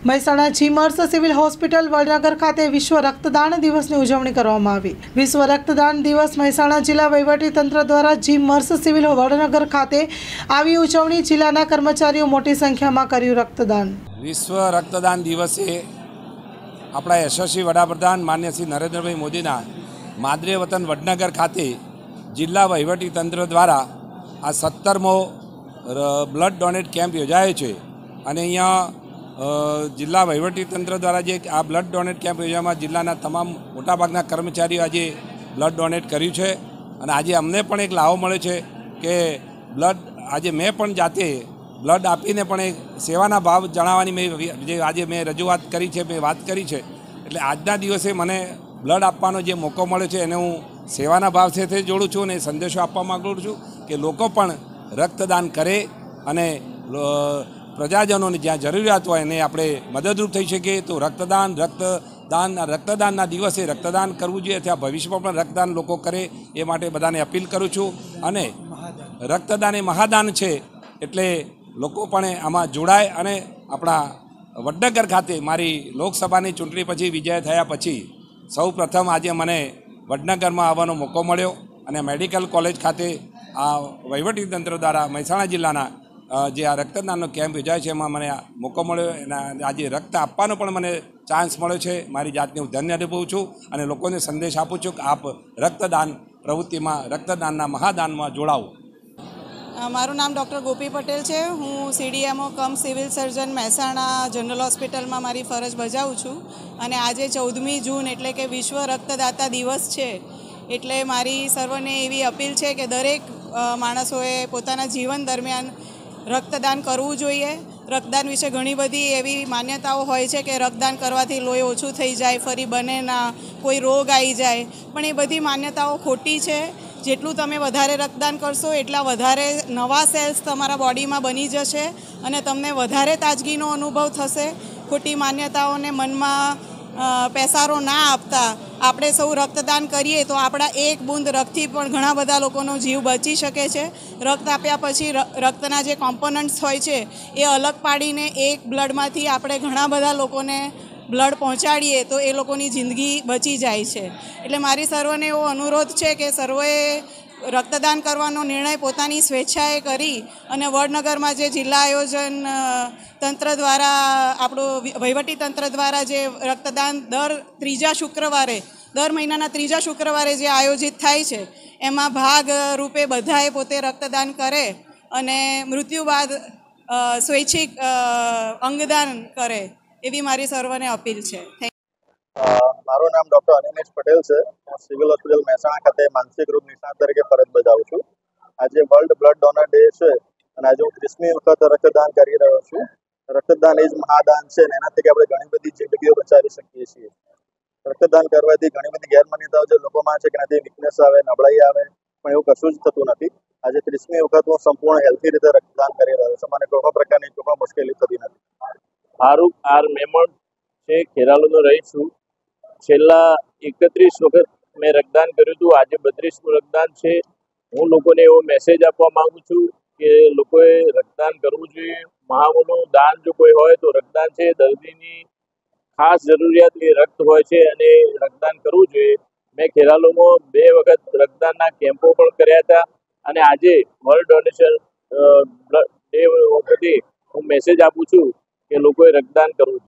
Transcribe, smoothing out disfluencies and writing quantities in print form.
Mehsana GMERS civil hospital Vadnagar ખાતે વિશ્વ રક્તદાન દિવસની ઉજવણી કરવામાં આવી। વિશ્વ રક્તદાન દિવસ મહેસાણા જિલ્લા વહીવટીતંત્ર દ્વારા જીમર્સ સિવિલ વડનગર ખાતે આવી ઉજવણી જિલ્લાના કર્મચારીઓ મોટી સંખ્યામાં કર્યું રક્તદાન। વિશ્વ રક્તદાન દિવસે આપણા યશસ્વી વડાપ્રધાન માન્ય શ્રી નરેન્દ્રભાઈ મોદીના માદરે વતન વડનગર ખાતે જિલ્લા વહીવટીતંત્ર દ્વારા આ 17મો બ્લડ ડોનેટ કેમ્પ યોજાયો છે અને અહીંયા જિલ્લા વહીવટીતંત્ર દ્વારા જે આ બ્લડ ડોનેટ કેમ્પ યોજવામાં જિલ્લાના તમામ મોટાભાગના કર્મચારીઓ આજે બ્લડ ડોનેટ કર્યું છે અને આજે અમને પણ એક લાવો મળ્યો છે કે બ્લડ આજે મેં પણ જાતે બ્લડ આપીને પણ એક સેવાના ભાવ જણાવવાની જે આજે મેં રજૂઆત કરી છે, મેં વાત કરી છે, એટલે આજના દિવસે મને બ્લડ આપવાનો જે મોકો મળ્યો છે એને હું સેવાના ભાવ સાથે જોડું છું અને સંદેશો આપવા માગું છું કે લોકો પણ રક્તદાન કરે અને પ્રજાજનોને જ્યાં જરૂરિયાત હોય એને આપણે મદદરૂપ થઈ શકીએ। તો રક્તદાનના દિવસે રક્તદાન કરવું જોઈએ, ત્યાં ભવિષ્યમાં પણ રક્તદાન લોકો કરે એ માટે બધાને અપીલ કરું છું। અને રક્તદાન એ મહાદાન છે એટલે લોકો પણ આમાં જોડાય અને આપણા વડનગર ખાતે મારી લોકસભાની ચૂંટણી પછી વિજય થયા પછી સૌ પ્રથમ આજે મને વડનગરમાં આવવાનો મોકો મળ્યો અને મેડિકલ કોલેજ ખાતે આ વહીવટીતંત્ર દ્વારા મહેસાણા જિલ્લાના જે આ રક્તદાનનો કેમ્પ યોજાય છે એમાં મને મોકો મળ્યો અને આજે રક્ત આપવાનો પણ મને ચાન્સ મળ્યો છે। મારી જાતને હું ધન્ય અનુભવું છું અને લોકોને સંદેશ આપું છું કે આપ રક્તદાન પ્રવૃત્તિમાં રક્તદાનના મહાદાનમાં જોડાવો। મારું નામ ડૉક્ટર ગોપી પટેલ છે। હું CDMO કમ સિવિલ સર્જન મહેસાણા જનરલ હોસ્પિટલમાં મારી ફરજ બજાવું છું અને આજે 14મી જૂન એટલે કે વિશ્વ રક્તદાતા દિવસ છે એટલે મારી સર્વને એવી અપીલ છે કે દરેક માણસોએ પોતાના જીવન દરમિયાન રક્તદાન કરવું જોઈએ। રક્તદાન વિશે ઘણી બધી એવી માન્યતાઓ હોય છે કે રક્તદાન કરવાથી લોહી ઓછું થઈ જાય, ફરી બને ના, કોઈ રોગ આવી જાય, પણ એ બધી માન્યતાઓ ખોટી છે। જેટલું તમે વધારે રક્તદાન કરશો એટલા વધારે નવા સેલ્સ તમારા બોડીમાં બની જશે અને તમને વધારે તાજગીનો અનુભવ થશે। ખોટી માન્યતાઓને મનમાં પેસારો ના આપતા આપણે સૌ રક્તદાન કરીએ તો આપણા એક બૂંદ રક્તથી પણ ઘણા બધા લોકોનો જીવ બચી શકે છે। રક્ત આપ્યા પછી રક્તના જે કોમ્પોનન્ટ્સ હોય છે એ અલગ પાડીને એક બ્લડમાંથી આપણે ઘણા બધા લોકોને બ્લડ પહોંચાડીએ તો એ લોકોની જિંદગી બચી જાય છે। એટલે મારી સર્વને એવો અનુરોધ છે કે સર્વએ રક્તદાન કરવાનો નિર્ણય પોતાની સ્વેચ્છાએ કરી અને વડનગરમાં જે જિલ્લા આયોજન તંત્ર દ્વારા આપણું વહીવટીતંત્ર દ્વારા જે રક્તદાન દર મહિનાના ત્રીજા શુક્રવારે જે આયોજિત થાય છે એમાં ભાગ રૂપે બધાએ પોતે રક્તદાન કરે અને મૃત્યુ બાદ સ્વૈચ્છિક અંગદાન કરે એવી મારી સર્વને અપીલ છે। મારું નામ ડૉક્ટર અનિમેશ પટેલ છે। હું સિવિલ હોસ્પિટલ મહેસાણા ખાતે માનસિક રોગ નિષ્ણાત તરીકે ફરજ બજાવું છું। આજે વર્લ્ડ બ્લડ ડોનર ડે છે અને આજે હું 30મી વખત રક્તદાન કરી રહ્યો છું। રક્તદાન એ જ મહાદાન છે અને એનાથી આપણે ઘણી બધી જિંદગીઓ બચાવી શકીએ છીએ। રક્તદાન કરવાથી ઘણી બધી ગેરમાન્યતાઓ જે લોકોમાં છે કે એનાથી વીકનેસ આવે, નબળાઈ આવે, પણ એવું કશું જ થતું નથી। આજે 30મી વખત હું સંપૂર્ણ હેલ્થી રીતે રક્તદાન કરી રહ્યો છું। મને કોઈ પણ પ્રકારની કોઈ પણ મુશ્કેલી થતી નથી। ફારૂક આર મેમણ છે, ખેરાલુનો રહી છું। છેલ્લા 31 વખત મેં રક્તદાન કર્યું હતું, આજે 32મું રક્તદાન છે। હું લોકોને એવો મેસેજ આપવા માગું છું કે લોકોએ રક્તદાન કરવું જોઈએ। મહામૂલું દાન જો કોઈ હોય તો રક્તદાન છે। દર્દીની ખાસ જરૂરિયાત એ રક્ત હોય છે અને રક્તદાન કરવું જોઈએ। મેં ખેરાલુમાં 2 વખત રક્તદાનના કેમ્પો પણ કર્યા હતા અને આજે વર્લ્ડ ડોનેશન ડે વખતે હું મેસેજ આપું છું કે લોકોએ રક્તદાન કરવું જોઈએ।